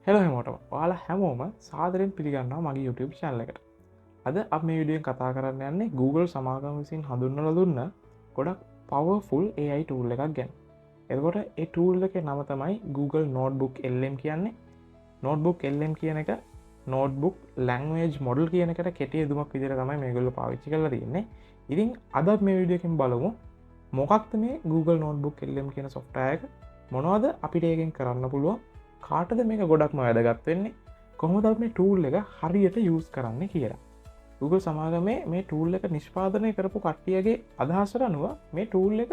හෙල හැමෝටම ඔයාලා හැමෝම සාදරෙන් පිළිගන්නවා මගේ YouTube channel එකට. අද අපි මේ වීඩියෝෙන් කතා කරන්න යන්නේ Google සමාගම විසින් හඳුන්වලා දුන්න ගොඩක් powerful AI tool එකක් ගැන. එතකොට ඒ tool එකේ නම තමයි Google Notebook LM කියන්නේ. Notebook LM කියන එක Notebook Language Model කියන එකට කෙටි යෙදුමක් විදිහට තමයි මේගොල්ලෝ පාවිච්චි කරලා තියෙන්නේ. ඉතින් අද අපි මේ වීඩියෝ එකෙන් බලමු මොකක්ද මේ Google Notebook LM කියන software එක, මොනවද අපිට ඒකෙන් කරන්න පුළුවන්, කාටද මේක ගොඩක්ම වැදගත් වෙන්නේ, කොහොමද මේ ටූල් එක හරියට යූස් කරන්න කියලා. Google සමාගමේ මේ ටූල් එක නිෂ්පාදනය කරපු කට්ටියගේ අදහසට අනුව මේ ටූල් එක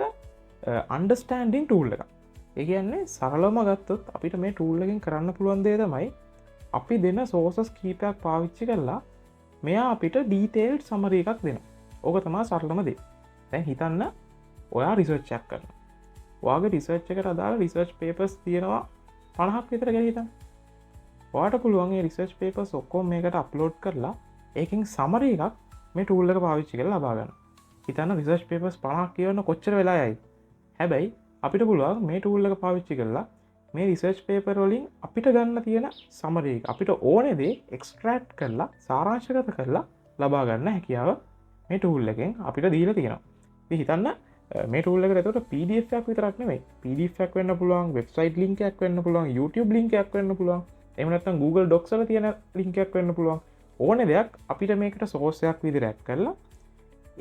අන්ඩර්ස්ටෑන්ඩින් ටූල් එක. ඒ කියන්නේ සරලවම ගත්තොත් අපිට මේ ටූල් එකෙන් කරන්න පුළුවන් දේ තමයි අපි දෙන සෝසස් කීපයක් පාවිච්චි කරලා මෙයා අපිට ඩීටේල්ඩ් සමරි එකක් දෙනවා. ඕක තමයි සරලම දේ. දැන් හිතන්න ඔයා රිසර්ච් එකක් කරනවා. ඔයාගේ රිසර්ච් එකට අදාළ රිසර්ච් පේපර්ස් තියෙනවා 50ක් විතර කියලා හිතන්න. ඔයාට පුළුවන් ඒ රිසර්ච් පේපර්ස් ඔක්කොම මේකට අප්ලෝඩ් කරලා ඒකෙන් සමරි එකක් මේ ටූල් එක පාවිච්චි කරලා ලබා ගන්න. හිතන්න රිසර්ච් පේපර්ස් 50ක් කියවන්න කොච්චර වෙලා යයිද? හැබැයි අපිට පුළුවන් මේ ටූල් එක පාවිච්චි කරලා මේ රිසර්ච් පේපර් වලින් අපිට ගන්න තියෙන සමරි එක අපිට ඕනේ දේ එක්ස්ට්‍රැක්ට් කරලා සාරාංශගත කරලා ලබා ගන්න හැකියාව මේ ටූල් එකෙන් අපිට දීලා තියෙනවා. ඉතින් හිතන්න මේ ටූල් එකට එතකොට PDF එකක් විතරක් නෙමෙයි, PDF එකක් වෙන්න පුළුවන්, වෙබ්සයිට් ලින්ක් එකක් වෙන්න පුළුවන්, YouTube ලින්ක් එකක් වෙන්න පුළුවන්, එහෙම නැත්නම් Google Docs වල තියෙන ලින්ක් එකක් වෙන්න පුළුවන්. ඕනේ දෙයක් අපිට මේකට සෝස් එකක් විදිහට ඇඩ් කරලා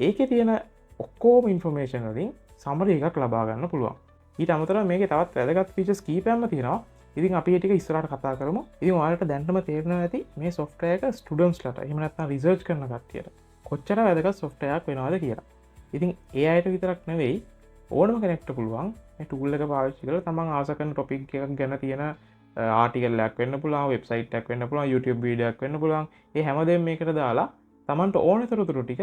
ඒකේ තියෙන ඔක්කොම ඉන්ෆර්මේෂන් වලින් සමරි එකක් ලබා ගන්න පුළුවන්. ඊට අමතරව මේකේ තවත් වැදගත් ෆීචර්ස් කීපයක්ම තියෙනවා. ඉතින් අපි ඒ ටික ඉස්සරහට කතා කරමු. ඉතින් ඔයාලට දැනටම තේරෙනවා ඇති මේ software එක ස්ටුඩන්ට්ස්ලට එහෙම නැත්නම් රිසර්ච් කරන කට්ටියට කොච්චර වැදගත් software එකක් වෙනවද කියලා. ඉතින් ඒ අයට විතරක් නෙවෙයි ඕනම කෙනෙක්ට පුළුවන් මේ ටූල් එක පාවිච්චි කරලා තමන් ආස කරන ටොපික් එකක් ගැන තියෙන ආටිකල් එකක් වෙන්න පුළුවන්, වෙබ්සයිට් එකක් වෙන්න පුළුවන්, YouTube වීඩියෝ එකක් වෙන්න පුළුවන්. ඒ හැමදේම මේකට දාලා තමන්ට ඕන තොරතුරු ටික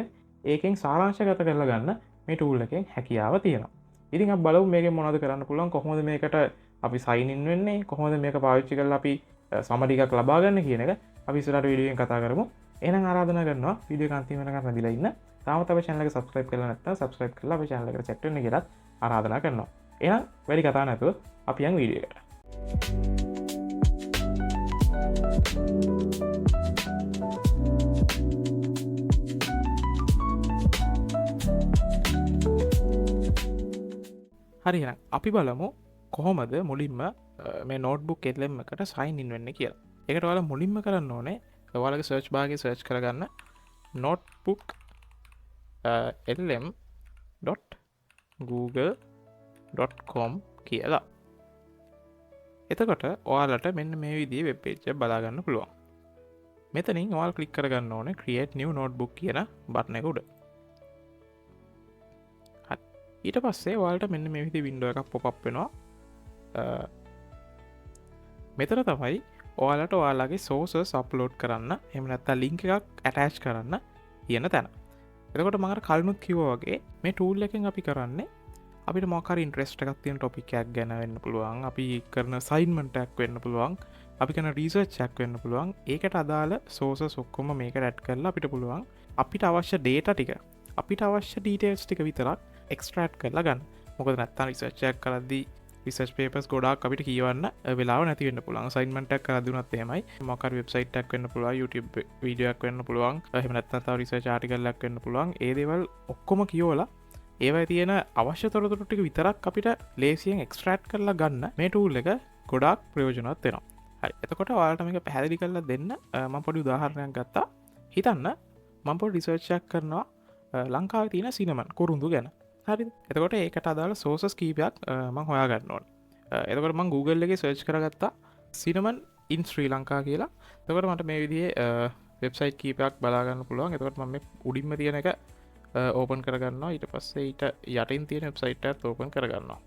ඒකෙන් සාරාංශගත කරලා ගන්න මේ ටූල් එකෙන් හැකියාව තියෙනවා. ඉතින් අපි බලමු මේකෙන් මොනවද කරන්න පුළුවන්, කොහොමද මේකට අපි සයින් ඉන් වෙන්නේ, කොහොමද මේක පාවිච්චි කරලා අපි සමරි එකක් ලබා ගන්න කියන එක අපි ඉස්සරහට වීඩියෝෙන් කතා කරමු. එහෙනම් ආරාධනා කරනවා වීඩියෝ එක අන්තිම වෙනකන් රැඳිලා ඉන්න. තාමත් අපේ channel එක subscribe කරලා නැත්නම් subscribe කරලා අපේ channel එකට set වෙන්න කියලා ආරාධනා කරනවා. එහෙනම් වැඩි කතා නැතුව අපි යන් වීඩියෝ එකට. හරි එහෙනම් අපි බලමු කොහොමද මුලින්ම මේ notebook LM එකට sign in වෙන්නේ කියලා. ඒකට ඔයාලා මුලින්ම කරන්න ඕනේ ඔයාලගේ search bar එකේ search කරගන්න notebook lm.google.com කියලා. එතකොට ඔයාලට මෙන්න මේ විදිහේ වෙබ් පේජ් එක බලා ගන්න පුළුවන්. මෙතනින් ඔයාලා ක්ලික් කරගන්න ඕනේ create new notebook කියන බටන් එක උඩ. හරි. ඊට පස්සේ ඔයාලට මෙන්න මේ විදිහේ window එකක් pop up වෙනවා. මෙතන තමයි ඔයාලට ඔයාලගේ sources upload කරන්න, එහෙම නැත්නම් link එකක් attach කරන්න කියන තැන. එතකොට මම අර කලිනුත් කිව්වා වගේ මේ ටූල් එකෙන් අපි කරන්නේ අපිට මොකක් හරි ඉන්ට්‍රෙස්ට් එකක් තියෙන ටොපික් එකක් ගැන වෙන්න පුළුවන්, අපි කරන අසයින්මන්ට් එකක් වෙන්න පුළුවන්, අපි කරන රිසර්ච් එකක් වෙන්න පුළුවන්. ඒකට අදාළ සෝසස් ඔක්කොම මේකට ඇඩ් කරලා අපිට පුළුවන් අපිට අවශ්‍ය data ටික, අපිට අවශ්‍ය details ටික විතරක් එක්ස්ට්‍රැක්ට් කරලා ගන්න. මොකද නැත්තම් රිසර්ච් එකක් කරද්දී රිසර්ච් පේපර්ස් ගොඩාක් අපිට කියවන්න වෙලාව නැති වෙන්න පුළුවන්. අසයින්මන්ට් එකක් කරද්දී උනත් එහෙමයි. මොකක් හරි වෙබ්සයිට් එකක් වෙන්න පුළුවන්, YouTube වීඩියෝ එකක් වෙන්න පුළුවන්, එහෙම නැත්නම් තව රිසර්ච් ආටිකල් එකක් වෙන්න පුළුවන්. ඒ දේවල් ඔක්කොම කියවලා ඒවයි තියෙන අවශ්‍ය තොරතුරු ටික විතරක් අපිට ලේසියෙන් එක්ස්ට්‍රැක්ට් කරලා ගන්න මේ ටූල් එක ගොඩාක් ප්‍රයෝජනවත් වෙනවා. හරි. එතකොට ඔයාලට මේක පැහැදිලි කරලා දෙන්න මම පොඩි උදාහරණයක් ගත්තා. හිතන්න මම පොඩි රිසර්ච් එකක් කරනවා ලංකාවේ තියෙන සිනමන් කුරුඳු ගැන. හරිද? එතකොට ඒකට අදාළ සෝසස් කීපයක් මම හොයා ගන්න ඕනේ. එතකොට මම Google එකේ සර්ච් කරගත්තා සිනමන් in ශ්‍රී ලංකා කියලා. එතකොට මට මේ විදිහේ වෙබ්සයිට් කීපයක් බලා ගන්න පුළුවන්. එතකොට මම මේ උඩින්ම තියෙන එක ඕපන් කරගන්නවා. ඊට පස්සේ ඊට යටින් තියෙන වෙබ්සයිට් එකත් ඕපන් කරගන්නවා.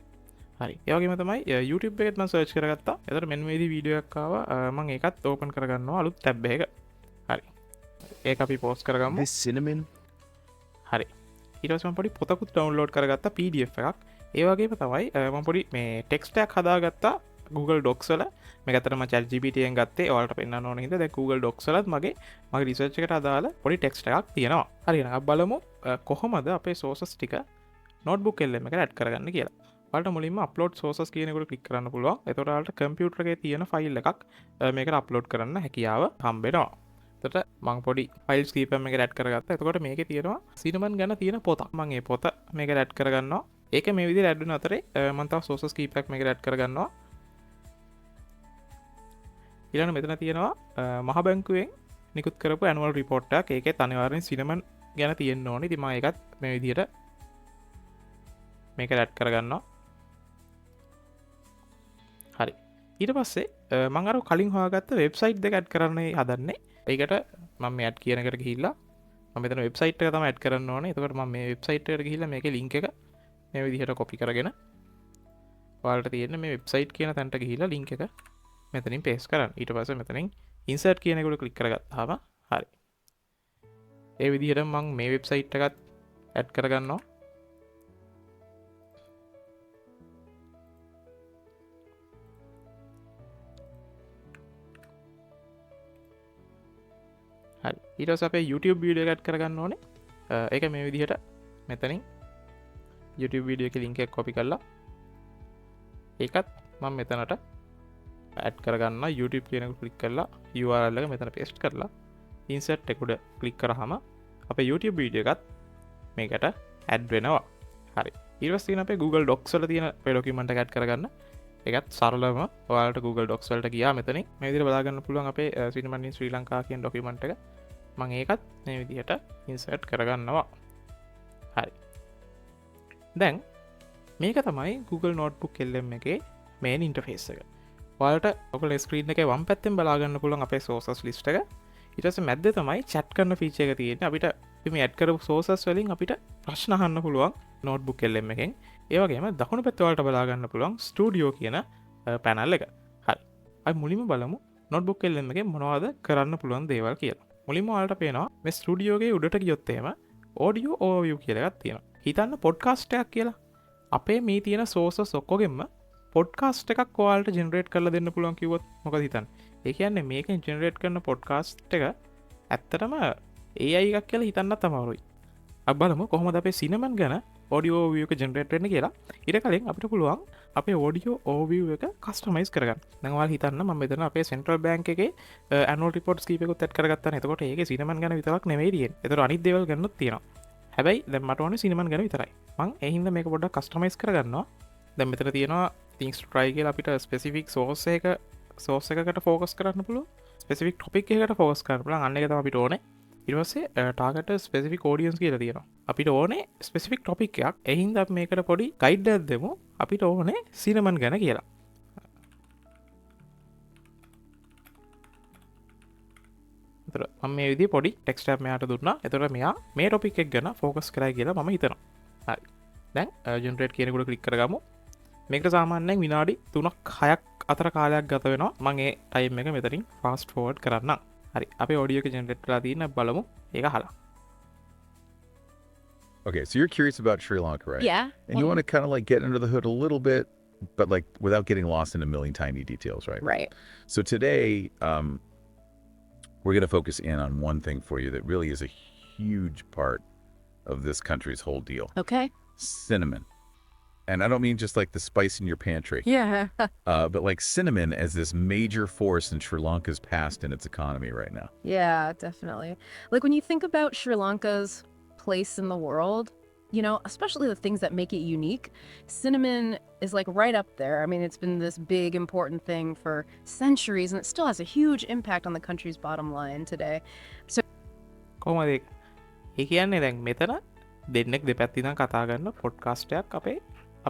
හරි. ඒ වගේම තමයි YouTube එකෙත් මම සර්ච් කරගත්තා. එතකොට මෙන්න මේ විදිහේ වීඩියෝ එකක් ආවා. මම ඒකත් ඕපන් කරගන්නවා අලුත් ටැබ් එකක. හරි. ඒක අපි පෝස්ට් කරගමු. this cinnamon හරි. ඊට පස්සේ මම පොඩි පොතකුත් ඩවුන්ලෝඩ් කරගත්තා PDF එකක්. ඒ වගේම තමයි මම පොඩි මේ ටෙක්ස්ට් එකක් හදාගත්තා Google Docs වල. මේක අතරම ChatGPT එකෙන් ගත්තේ. ඔයාලට පෙන්නන්න ඕන හින්දා දැන් Google Docs වලත් මගේ රිසර්ච් එකට අදාළ පොඩි ටෙක්ස්ට් එකක් තියෙනවා. හරි එහෙනම් අපි බලමු කොහොමද අපේ sources ටික notebook LM එකට ඇඩ් කරගන්න කියලා. ඔයාලට මුලින්ම අප්ලෝඩ් සෝසස් කියන එකට ක්ලික් කරන්න පුළුවන්. එතකොට ඔයාලට කම්පියුටර් එකේ තියෙන ෆයිල් එකක් මේකට අප්ලෝඩ් කරන්න හැකියාව හම්බෙනවා. එතකොට මම පොඩි ෆයිල්ස් කීපයක් මේකට ඇඩ් කරගත්තා. එතකොට මේකේ තියෙනවා සිනමන් ගැන තියෙන පොතක්. මම මේ පොත මේකට ඇඩ් කරගන්නවා. ඒක මේ විදිහට ඇඩ් වෙන අතරේ මම තව සෝසස් කීපයක් මේකට ඇඩ් කරගන්නවා. ඊළඟ මෙතන තියෙනවා මහ බැංකුවෙන් නිකුත් කරපු ඇනුවල් රිපෝට් එකක්. ඒකේ අනිවාර්යෙන් සිනමන් ගැන තියෙන්න ඕනේ. ඉතින් මම ඒකත් මේ විදිහට මේකට ඇඩ් කරගන්නවා. හරි. ඊට පස්සේ මම අර කලින් හොයාගත්ත වෙබ්සයිට් දෙක ඇඩ් කරන්න හදන්නේ. ඒකට මම මේ ඇඩ් කියන එකට ගිහිල්ලා මම මෙතන වෙබ්සයිට් එක තමයි ඇඩ් කරන්න ඕනේ. එතකොට මම මේ වෙබ්සයිට් එකට ගිහිල්ලා මේකේ ලින්ක් එක මේ විදිහට කොපි කරගෙන ඔයාලට තියෙන මේ වෙබ්සයිට් කියන තැනට ගිහිල්ලා ලින්ක් එක මෙතනින් පේස්ට් කරන්න. ඊට පස්සේ මෙතනින් ඉන්සර්ට් කියන එකට ක්ලික් කරගත්තාම හරි. ඒ විදිහට මම මේ වෙබ්සයිට් එකත් ඇඩ් කරගන්නවා. හරි. ඊට පස්සේ අපේ YouTube වීඩියෝ එක ඇඩ් කරගන්න ඕනේ. ඒක මේ විදිහට මෙතනින් YouTube වීඩියෝ එකේ link එක copy කරලා ඒකත් මම මෙතනට ඇඩ් කරගන්න. YouTube කියන එක ක්ලික් කරලා URL එක මෙතන paste කරලා insert එක උඩ ක්ලික් කරාම අපේ YouTube වීඩියෝ එකත් මේකට ඇඩ් වෙනවා. හරි. ඊට පස්සේ තියෙන අපේ Google Docs වල තියෙන අපේ document එක ඇඩ් කරගන්න. ඒකත් සරලවම ඔයාලට Google Docs වලට ගියා මෙතනින් මේ විදිහට බලා ගන්න පුළුවන් අපේ Cinnamon in Sri Lanka කියන document එක. මම ඒකත් මේ විදිහට insert කරගන්නවා. හරි. දැන් මේක තමයි Google Notebook LM එකේ main interface එක. ඔයාලට ඔයගොල්ලෝ ස්ක්‍රීන් එකේ වම් පැත්තෙන් බලා ගන්න පුළුවන් අපේ sources list එක. ඊට පස්සේ මැද්දේ තමයි chat කරන feature එක තියෙන්නේ. අපිට මේ ඇඩ් කරපු sources වලින් අපිට ප්‍රශ්න අහන්න පුළුවන් Notebook LM එකෙන්. ඒ වගේම දකුණු පැත්තේ ඔයාලට බලා ගන්න පුළුවන් Studio කියන panel එක. හරි. අපි මුලින්ම බලමු Notebook LM එකේ මොනවද කරන්න පුළුවන් දේවල් කියලා. මුලින්ම ඔයාලට පේනවා මේ Studio එකේ උඩට ගියොත් එහෙම audio overview කියලා එකක් තියෙනවා. හිතන්න podcast එකක් කියලා. අපේ මේ තියෙන sources ඔක්කොගෙම podcast එකක් ඔයාලට generate කරලා දෙන්න පුළුවන් කිව්වොත් මොකද හිතන්නේ? ඒ කියන්නේ මේකෙන් generate කරන podcast එක ඇත්තටම AI එකක් කියලා හිතන්නත් අමාරුයි. අපි බලමු කොහොමද අපේ Cinnamon ගැන audio overview එක generate වෙන්නේ කියලා. ඊට කලින් අපිට පුළුවන් අපේ audio overview එක customize කරගන්න. දැන් ඔයාලා හිතන්න මම මෙතන අපේ Central Bank එකේ annual reports කීපයකට add කරගත්තා නේ. එතකොට ඒකේ Cinnamon ගැන විතරක් නෙමෙයි තියෙන්නේ. ඒතර අනිත් දේවල් ගැනත් තියෙනවා. හැබැයි දැන් මට ඕනේ Cinnamon ගැන විතරයි. මම ඒ හින්දා මේක පොඩ්ඩක් customize කරගන්නවා. දැන් මෙතන තියෙනවා things to try කියලා අපිට specific source එකකට focus කරන්න පුළුවන්. specific topic එකකට focus කරන්න පුළුවන්. අන්න එක තමයි අපිට ඕනේ. ඊට පස්සේ target specific audience කියලා තියෙනවා. අපිට ඕනේ specific topic එකක්. ඒ හින්දා අපි මේකට පොඩි guide එකක් දෙමු. අපිට ඕනේ Cinnamon ගැන කියලා. එතකොට මම මේ විදිහේ පොඩි text tab මෙයාට දුන්නා. එතකොට මෙයා මේ topic එක ගැන focus කරයි කියලා මම හිතනවා. හරි. දැන් generate කියන එකට click කරගමු. මේකට සාමාන්‍යයෙන් විනාඩි 3ක් 6ක් අතර කාලයක් ගත වෙනවා. මම ඒ time එක මෙතනින් fast forward කරන්නම්. හරි. අපේ audio එක generate කරලා තියෙන බලමු. ඒක අහලා. Okay, so you're curious about Sri Lanka, right? Yeah. And you want to kind of like get under the hood a little bit, but like without getting lost in a million tiny details, right? Right. So today, we're going to focus in on one thing for you that really is a huge part of this country's whole deal. Okay. Cinnamon. And I don't mean just like the spice in your pantry, Yeah. but like cinnamon as this major force in Sri Lanka's past and its economy right now. Yeah, definitely. Like when you think about Sri Lanka's place in the world, you know, especially the things that make it unique, cinnamon is like right up there. I mean, it's been this big, important thing for centuries, and it still has a huge impact on the country's bottom line today. කොහොමද ඒක? ඒ කියන්නේ දැන් මෙතන දෙන්නෙක් දෙපැත්ත ඉඳන් කතා කරන පොඩ්කාස්ට් එකක් අපේ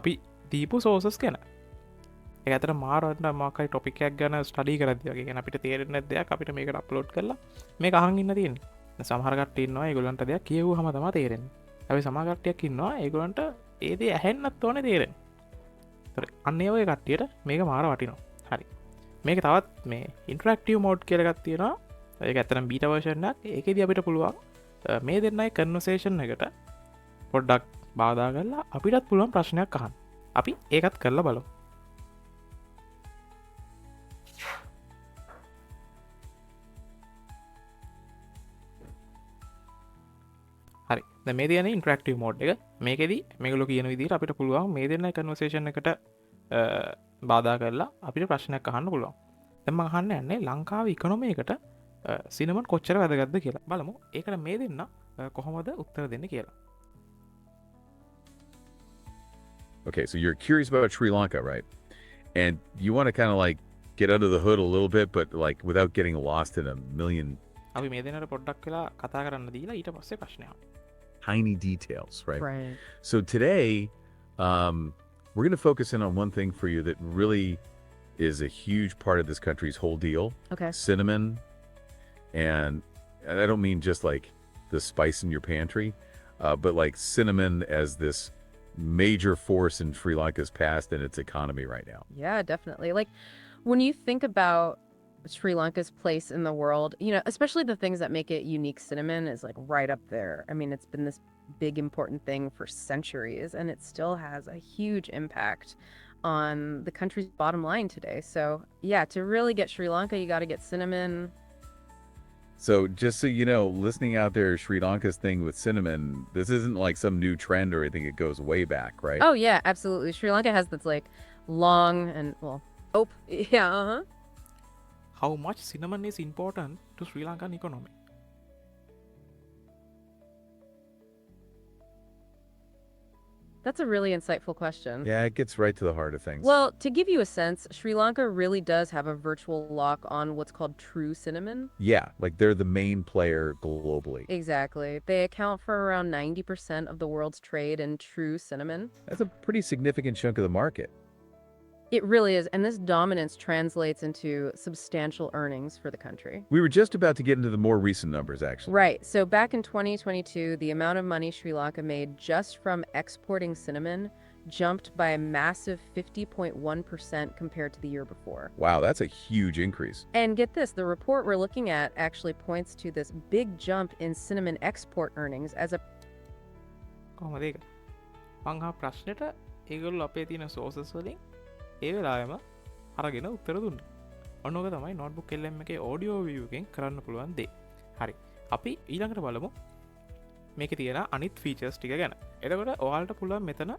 අපි දීපු සෝසස් ගැන. ඒක ඇත්තට මාරවන්න මොකක්හරි ටොපික් එකක් ගැන ස්ටඩි කරද්දී වගේ. කියන්නේ අපිට තේරෙන්නේ නැති දෙයක් අපිට මේකට අප්ලෝඩ් කරලා මේක අහන් ඉන්න තියෙන්නේ. දැන් සමහර කට්ටිය ඉන්නවා ඒගොල්ලන්ට දෙයක් කියවුවම තමයි තේරෙන්නේ. හැබැයි සමහර කට්ටියක් ඉන්නවා ඒගොල්ලන්ට ඒ දේ ඇහෙන්නත් ඕනේ තේරෙන්නේ. ඒතර අන්න ඒ වගේ කට්ටියට මේක මාර වටිනවා. හරි. මේක තවත් මේ ඉන්ටරැක්ටිව් මෝඩ් කියලා එකක් තියෙනවා. ඒක ඇත්තටම බීටා version එකක්. ඒකෙදි අපිට පුළුවන් මේ දෙන්නයි කන්වර්සේෂන් එකට පොඩ්ඩක් බාධා කරලා අපිටත් පුළුවන් ප්‍රශ්නයක් අහන්න. අපි ඒකත් කරලා බලමු. හරි. මේ තියන ඉන්ට්‍රක්ටව මෝඩ් එක මේකෙද මේකලො කියන විදිර අපිට පුළුවන් මේ දෙන්න කන්වසේෂන් එකට බාධා කරලා අපිට ප්‍රශ්නයක් අහන්න පුළුවන් එම අහන්න යන්නේ ලංකාව ඉකනොමයකට සිනමන් කොච්චර වැදගත්ද කියලා බලමු ඒකට මේ දෙන්න කොහොමද උත්තර දෙන්න කියලා Okay, so you're curious about Sri Lanka, right? And you want to kind of like get under the hood a little bit, but like without getting lost in a million අපි මේ දෙනට පොඩ්ඩක් කියලා කතා කරන්න දීලා ඊට පස්සේ ප්‍රශ්නයක් tiny details, right? Right. So today, we're going to focus in on one thing for you that really is a huge part of this country's whole deal. Okay. Cinnamon. And I don't mean just like the spice in your pantry, but like cinnamon as this major force in Sri Lanka's past and its economy right now. Yeah, definitely. Like when you think about Sri Lanka's place in the world, you know, especially the things that make it unique, cinnamon is like right up there. I mean, it's been this big important thing for centuries and it still has a huge impact on the country's bottom line today. So, yeah, to really get Sri Lanka, you got to get cinnamon. So just so you know, listening out there, Sri Lanka's thing with cinnamon, this isn't like some new trend or anything. It goes way back, right? Oh, yeah, absolutely. Sri Lanka has this like long and, well, yeah, uh-huh. how much cinnamon is important to Sri Lankan economy That's a really insightful question. Yeah, it gets right to the heart of things. Well, to give you a sense, Sri Lanka really does have a virtual lock on what's called true cinnamon. Yeah, like they're the main player globally. Exactly. They account for around 90% of the world's trade in true cinnamon. That's a pretty significant chunk of the market. It really is, and this dominance translates into substantial earnings for the country. We were just about to get into the more recent numbers, actually. Right. So back in 2022, the amount of money Sri Lanka made just from exporting cinnamon jumped by a massive 50.1% compared to the year before. Wow, that's a huge increase. And get this, the report we're looking at actually points to this big jump in cinnamon export earnings as a කොහොමද ඒක මං අහ ප්‍රශ්නෙට ඒගොල්ලෝ අපේ තියෙන sauces වලින් ඒ වෙලාවෙම අරගෙන උත්තර දුන්න ඔන්නෝක තමයි නෝට්බුක් LM එකේ audio view එකෙන් කරන්න පුළුවන් දේ හරි අපි ඊළඟට බලමු මේකේ තියෙන අනිත් features ටික ගැන එතකොට ඔයාලට පුළුවන් මෙතන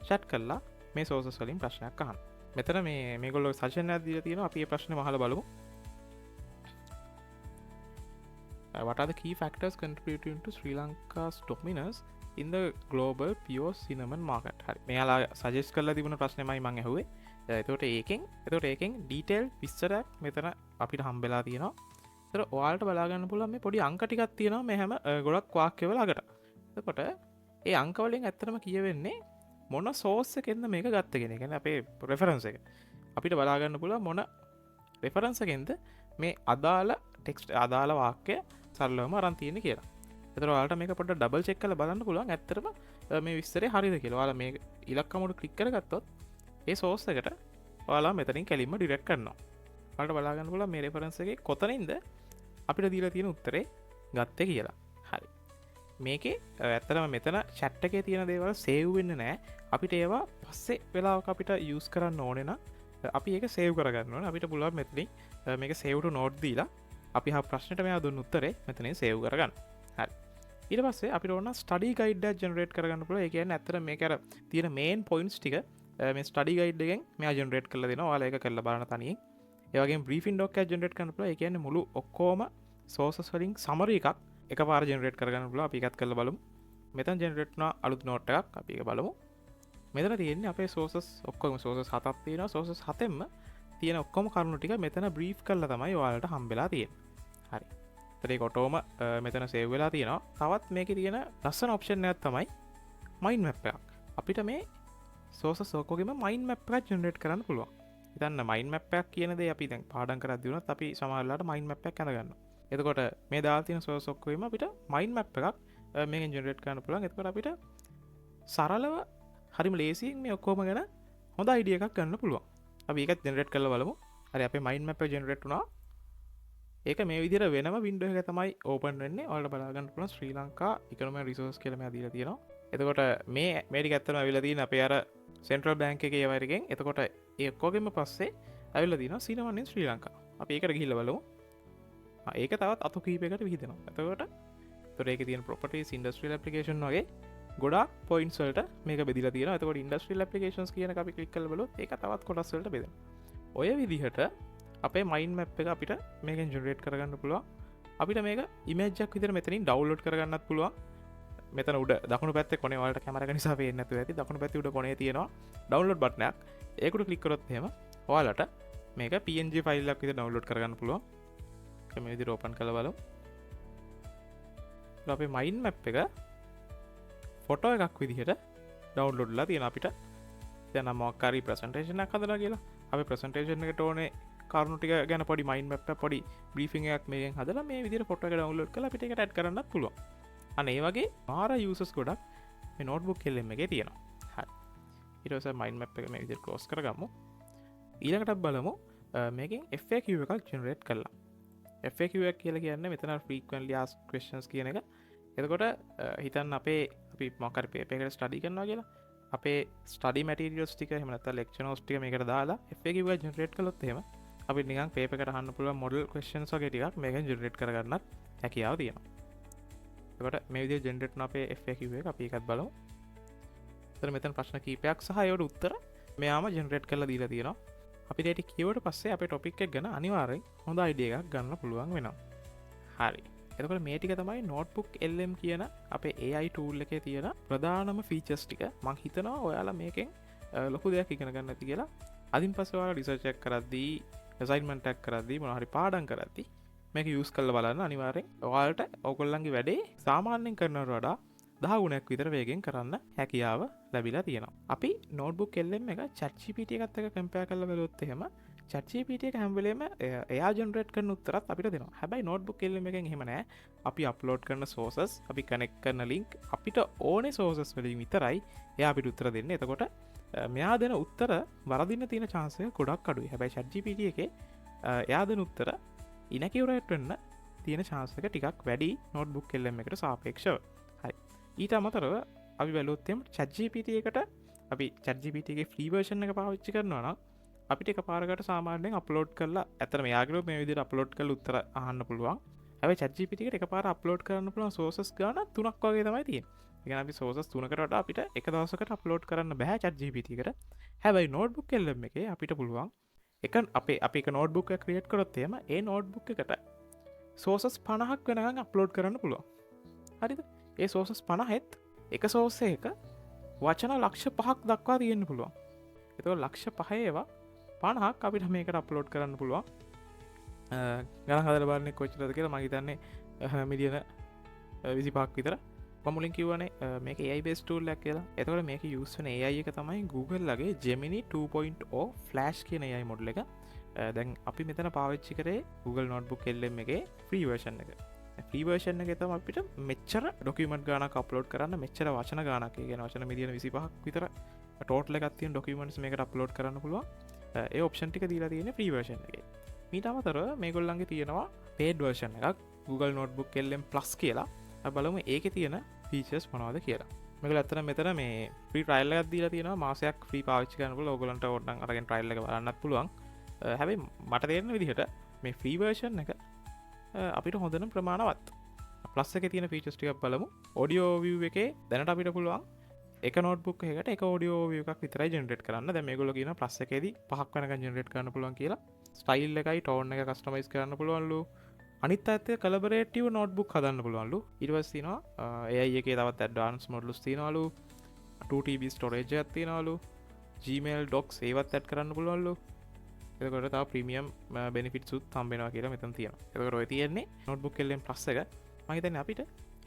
chat කරලා මේ sources වලින් ප්‍රශ්නයක් අහන්න මෙතන මේගොල්ලෝ සජෙෂන් එකක් දීලා තියෙනවා අපි මේ ප්‍රශ්නේ අහලා බලමු What are the key factors contributing to Sri Lanka's dominance in the global pure cinnamon market? හරි මෙයාලා සජෙස්ට් කරලා තිබුණ ප්‍රශ්නයමයි මම අහුවේ. එතකොට ඒකෙන් ඩීටේල් විස්තරයක් මෙතන අපිට හම්බෙලා තියෙනවා. ඒතර ඔයාලට බලා ගන්න පුළුවන් මේ පොඩි අංක ටිකක් තියෙනවා මේ හැම ගොඩක් වාක්‍යවල ළඟට. එතකොට ඒ අංක වලින් ඇත්තටම කියවෙන්නේ මොන සෝස් එකෙන්ද මේක ගත්තේ කියන එක. කියන්නේ අපේ රෙෆරන්ස් එක. අපිට බලා ගන්න පුළුවන් මොන රෙෆරන්ස් එකෙන්ද මේ අදාළ ටෙක්ස්ට් අදාළ වාක්‍ය සරලවම අරන් තියෙන්නේ කියලා. ඒතර ඔයාලට මේක පොඩ්ඩක් ඩබල් චෙක් කරලා බලන්න පුළුවන් ඇත්තටම මේ විස්තරේ හරියද කියලා. ඔයාලා මේ ඉලක්කම උඩ ක්ලික් කරගත්තොත් ඒ සෝස් එකට ඔයාලා මෙතනින් කෙලින්ම ඩිරෙක්ට් කරනවා. ඔයාලට බලා ගන්න පුළුවන් මේ රෙෆරන්ස් එකේ කොතනින්ද අපිට දීලා තියෙන උත්තරේ ගත්තේ කියලා. හරි. මේකේ ඇත්තටම මෙතන chat එකේ තියෙන දේවල් සේව් වෙන්නේ නැහැ. අපිට ඒවා පස්සේ වෙලාවක අපිට යූස් කරන්න ඕනේ නම් අපි ඒක සේව් කරගන්න ඕනේ. අපිට පුළුවන් මෙතනින් මේක save to note දීලා අපි හා ප්‍රශ්නට මෙයා දුන්න උත්තරේ මෙතනින් සේව් කරගන්න. හරි. ඊට පස්සේ අපිට ඕන ස්ටඩි ගයිඩ් එකක් ජෙනරේට් කරගන්න පුළුවන්. ඒ කියන්නේ ඇත්තට මේක අර තියෙන මේන් පොයින්ට්ස් ටික මේ ස්ටඩි ගයිඩ් එකෙන් මෙයා ජෙනරේට් කරලා දෙනවා. ඔයාලා ඒක කරලා බලන්න තනියෙන්. ඒ වගේම බ්‍රීෆින් ඩොක් එකක් ජෙනරේට් කරන්න පුළුවන්. ඒ කියන්නේ මුළු ඔක්කොම සෝසස් වලින් සමරි එකක් එකපාර ජෙනරේට් කරගන්න පුළුවන්. අපි ඒකත් කරලා බලමු. මෙතන ජෙනරේට් වුණා අලුත් නෝට් එකක්. අපි ඒක බලමු. මෙතන තියෙන්නේ අපේ සෝසස් ඔක්කොම සෝසස් 7ක් තියෙනවා. සෝසස් 7ෙන්ම තියෙන ඔක්කොම කරුණු ටික මෙතන බ්‍රීෆ් කරලා තමයි ඔයාලට හම්බෙලා තියෙන්නේ. හරි. ඒක ඔටෝම මෙතන සේව් වෙලා තියෙනවා. තවත් මේකේ තියෙන ලස්සන ඔප්ෂන් එකක් තමයි මයින්ඩ් මැප් එකක්. අපිට මේ සෝසස් ඔක්කොගෙම මයින්ඩ් මැප් එකක් ජෙනරේට් කරන්න පුළුවන්. හිතන්න මයින්ඩ් මැප් එකක් කියන දේ අපි දැන් පාඩම් කරද්දී වුණත් අපි සමහර වෙලාවට මයින්ඩ් මැප් එකක් අඳගන්නවා. එතකොට මේ දාලා තියෙන සෝසස් ඔක්කොගෙම අපිට මයින්ඩ් මැප් එකක් මේකෙන් ජෙනරේට් කරන්න පුළුවන්. එතකොට අපිට සරලව හරිම ලේසියෙන් මේ ඔක්කොම ගැන හොඳ අයිඩියා එකක් ගන්න පුළුවන්. අපි ඒකත් ජෙනරේට් කරලා බලමු. හරි අපේ මයින්ඩ් මැප් එක ජෙනරේට් වුණා. ඒක මේ විදිහට වෙනම වින්ඩෝ එක තමයි ඕපන් වෙන්නේ. ඔයාලට බලා ගන්න පුළුවන් ශ්‍රී ලංකා ඉකොනොමි රිසෝස් කියලා මෙයා දීලා තියෙනවා. එතකොට මේ ටික ඇත්තටම අවිලා තියෙන අපේ අර සෙන්ට්‍රල් බැංක් එකේ ඒවා එකෙන්. එතකොට ඒ ඔක්කොගෙම පස්සේ අවිලා තියෙනවා සිනමන් ඉන් ශ්‍රී ලංකා. අපි ඒකට ගිහිල්ලා බලමු. ඒක තවත් අතු කීපයකට විහිදෙනවා. එතකොට තොර ඒක තියෙන ප්‍රොපර්ටිස් ඉන්ඩස්ට්‍රියල් ඇප්ලිකේෂන් වගේ ගොඩක් පොයින්ට්ස් වලට මේක බෙදලා තියෙනවා. එතකොට ඉන්ඩස්ට්‍රියල් ඇප්ලිකේෂන්ස් කියන එක අපි ක්ලික් කරලා බලුවොත් ඒක තවත් කොටස් වලට බෙදෙනවා. ඔය විදිහට අපේ මයින්ඩ් මැප් එක අපිට මේකෙන් ජෙනරේට් කරගන්න පුළුවන්. අපිට මේක ඉමේජ් එකක් විදිහට මෙතනින් ඩවුන්ලෝඩ් කරගන්නත් පුළුවන්. මෙතන උඩ දකුණු පැත්තේ කොනේ වලට කැමරා එක නිසා පේන්නේ නැතුව ඇති. දකුණු පැත්තේ උඩ කොනේ තියෙනවා ඩවුන්ලෝඩ් බටන් එකක්. ඒකට ක්ලික් කරොත් එහෙම ඔයාලට මේක PNG ෆයිල් එකක් විදිහට ඩවුන්ලෝඩ් කරගන්න පුළුවන්. ඒක මේ විදිහට ඕපන් කරලා බලමු. අපේ මයින්ඩ් මැප් එක ෆොටෝ එකක් විදිහට ඩවුන්ලෝඩ්ලා තියෙන අපිට දැන් මොකක් හරි ප්‍රසන්ටේෂන් එකක් හදලා කියලා අපි ප්‍රසන්ටේෂන් එකට ඕනේ කරුණු ටික ගැන පොඩි මයින්ඩ් මැප් එක පොඩි බ්‍රීෆින් එකක් මේකෙන් හදලා මේ විදිහට ෆොටෝ එක ඩවුන්ලෝඩ් කරලා අපිට ඒකට ඇඩ් කරන්නත් පුළුවන්. අන්න ඒ වගේ මාර යූසර්ස් ගොඩක් මේ නෝට්බුක් LM එකේ තියෙනවා. හරි. ඊට පස්සේ මයින්ඩ් මැප් එක මේ විදිහට ක්ලෝස් කරගමු. ඊළඟට බලමු මේකෙන් FAQ එකක් ජෙනරේට් කරලා. FAQ එක කියලා කියන්නේ මෙතන frequently asked questions කියන එක. එතකොට හිතන්න අපි මොකක් හරි පේපර් එකකට ස්ටඩි කරනවා කියලා අපේ ස්ටඩි මැටීරියල්ස් ටික එහෙම නැත්නම් ලෙක්චර් නෝට්ස් ටික මේකට දාලා FAQ එක ජෙනරේට් කළොත් එහෙම අපිට නිකන් පේපර් එකට අහන්න පුළුවන් මොඩල් ක්වෙස්චන්ස් වගේ ටිකක් මේකෙන් ජෙනරේට් කරගන්නත් හැකියාව තියෙනවා. එතකොට මේ විදිහට ජෙනරේට් කරන අපේ FAQ එක අපි එකත් බලමු. එතන මෙතන ප්‍රශ්න කීපයක් සහ ඒවට උත්තර මෙයාම ජෙනරේට් කරලා දීලා තියෙනවා. අපිට ඒක කියවට පස්සේ අපේ ටොපික් එක ගැන අනිවාර්යෙන් හොඳ අයිඩියා එකක් ගන්න පුළුවන් වෙනවා. හරි. එතකොට මේ ටික තමයි නෝට්බුක් LM කියන අපේ AI tool එකේ තියෙන ප්‍රධානම ෆීචර්ස් ටික. මම හිතනවා ඔයාලා මේකෙන් ලොකු දෙයක් ඉගෙන ගන්න ඇති කියලා. අදින් පස්සේ ඔයාලා රිසර්ච් එකක් කරද්දී අසයින්මන්ට් එකක් කරද්දී මොනවා හරි පාඩම් කරද්දී මේක යූස් කරලා බලන්න අනිවාර්යෙන් ඔයාලට ඕගොල්ලන්ගේ වැඩේ සාමාන්‍යයෙන් කරනවට වඩා 10 ගුණයක් විතර වේගෙන් කරන්න හැකියාව ලැබිලා තියෙනවා. අපි නෝට්බුක් LM එක ChatGPT එකත් එක්ක කම්පෙයාර් කරලා බලුවොත් එහෙම ChatGPT එක හැම වෙලේම එයා ජෙනරේට් කරන උත්තරත් අපිට දෙනවා. හැබැයි නෝට්බුක් LM එකෙන් එහෙම නෑ. අපි අප්ලෝඩ් කරන සෝසස්, අපි කනෙක්ට් කරන ලින්ක් අපිට ඕනේ සෝසස් වලින් විතරයි එයා අපිට උත්තර දෙන්නේ. එතකොට මෙයා දෙන උත්තර වරදින්න තියෙන chance එක ගොඩක් අඩුයි. හැබැයි ChatGPT එකේ එයා දෙන උත්තර ඉනැකියුරේට් වෙන්න තියෙන chance එක ටිකක් වැඩි නෝට්බුක් LM එකට සාපේක්ෂව. හරි. ඊට අමතරව අපි බැලුවොත් එම් ChatGPT එකට අපි ChatGPT එකේ ෆ්‍රී version එක පාවිච්චි කරනවා නම් අපිට එකපාරකට සාමාන්‍යයෙන් අප්ලෝඩ් කරලා ඇත්තට මෙයාගේ මේ විදිහට අප්ලෝඩ් කරලා උත්තර අහන්න පුළුවන්. හැබැයි ChatGPT එකට එකපාර අප්ලෝඩ් කරන්න පුළුවන් sources ගාන 3ක් වගේ තමයි තියෙන්නේ. ඒ කියන්නේ අපි sources 3කට වඩා අපිට එක දවසකට අප්ලෝඩ් කරන්න බෑ ChatGPT එකට. හැබැයි notebook LM එකේ අපිට පුළුවන් අපි එක notebook එක create කරොත් එහෙම ඒ notebook එකට sources 50ක් වෙනකන් අප්ලෝඩ් කරන්න පුළුවන්. හරිද? ඒ sources 50ෙත් එක source එක වචන ලක්ෂ 5ක් දක්වා තියෙන්න පුළුවන්. එතකොට ලක්ෂ 5 ඒවා 50ක් අපිට මේකට අප්ලෝඩ් කරන්න පුළුවන්. ගණන් හදලා බලන්නේ කොච්චරද කියලා මම හිතන්නේ මිලියන 25ක් විතර. මම මුලින් කිව්වනේ මේක AI based tool එකක් කියලා. එතකොට මේක use වෙන AI එක තමයි Google ලගේ Gemini 2.0 Flash කියන AI model එක. දැන් අපි මෙතන පාවිච්චි කරේ Google Notebook LM එකේ free version එක. free version එකේ තමයි අපිට මෙච්චර document ගානක් upload කරන්න මෙච්චර වචන ගානක් ඒ කියන්නේ වචන මිලියන 25ක් විතර total එකක් තියෙන documents මේකට upload කරන්න පුළුවන්. ඒ ඔප්ෂන් ටික දීලා තියෙන්නේ free version එකේ. ඊට අමතරව මේගොල්ලන්ගේ තියෙනවා paid version එකක් Google Notebook LM Plus කියලා. අපි බලමු ඒකේ තියෙන features මොනවද කියලා. මේගොල්ලෝ අතන මෙතන මේ free trial එකක් දීලා තියෙනවා. මාසයක් free පාවිච්චි කරන්න පුළුවන්. ඕගොල්ලන්ට ඕනනම් අරගෙන trial එක බලන්නත් පුළුවන්. හැබැයි මට තේරෙන විදිහට මේ free version එක අපිට හොඳට ප්‍රමාණවත්. Plus එකේ තියෙන features ටිකක් බලමු. audio view එකේ දැනට අපිට පුළුවන් එක නෝට්බුක් එකකට එක ඔඩියෝ view එකක් විතරයි ජෙනරේට් කරන්න. දැන් මේගොල්ලෝ කියන ප්ලස් එකේදී 5ක් වෙනකන් ජෙනරේට් කරන්න පුළුවන් කියලා. ස්ටයිල් එකයි ටෝන් එක කස්ටමයිස් කරන්න පුළුවන්ලු. අනිත් පැත්තේ කොලැබොරේටිව් නෝට්බුක් හදන්න පුළුවන්ලු. ඊට පස්සේ තියෙනවා AI එකේ තවත් ඇඩ්වාන්ස් මොඩ්යුල්ස් තියෙනවලු. 2TB ස්ටෝරේජ් එකක් තියෙනවලු. Gmail docs ඒවත් ඇඩ් කරන්න පුළුවන්ලු. එතකොට තව ප්‍රීමියම් බෙනිෆිට්ස් උත් හම්බ වෙනවා කියලා මෙතන තියෙනවා. එතකොට ඔය තියෙන්නේ නෝට්බුක් LM Plus එක. මම හිතන්නේ අපිට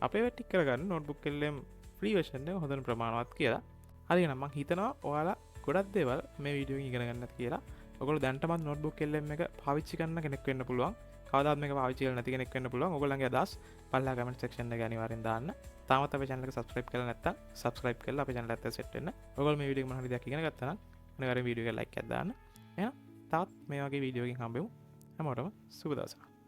අපේ වැටික් කරගන්න නෝට්බුක් LM free version එක හොඳට ප්‍රමාණවත් කියලා. හරි එහෙනම් මම හිතනවා ඔයාලා ගොඩක් දේවල් මේ වීඩියෝ එකෙන් ඉගෙන ගන්නත් කියලා. ඔයගොල්ලෝ දැන්ටමත් notebook LM එක පාවිච්චි කරන කෙනෙක් වෙන්න පුළුවන්. කවදාවත් මේක පාවිච්චි කරලා නැති කෙනෙක් වෙන්න පුළුවන්. ඔයගොල්ලන්ගේ අදහස් පල්ලා කමෙන්ට් සෙක්ෂන් එකේ අනිවාර්යෙන් දාන්න. තාමත් අපේ channel එක subscribe කරලා නැත්නම් subscribe කරලා අපේ channel එකට set වෙන්න. ඔයගොල්ලෝ මේ වීඩියෝ එක මොන හරි දෙයක් ඉගෙන ගත්තා නම් අනිවාර්යෙන් වීඩියෝ එක like එකක් දාන්න. එහෙනම් තවත් මේ වගේ වීඩියෝ එකකින් හම්බෙමු. හැමෝටම සුබ දවසක්.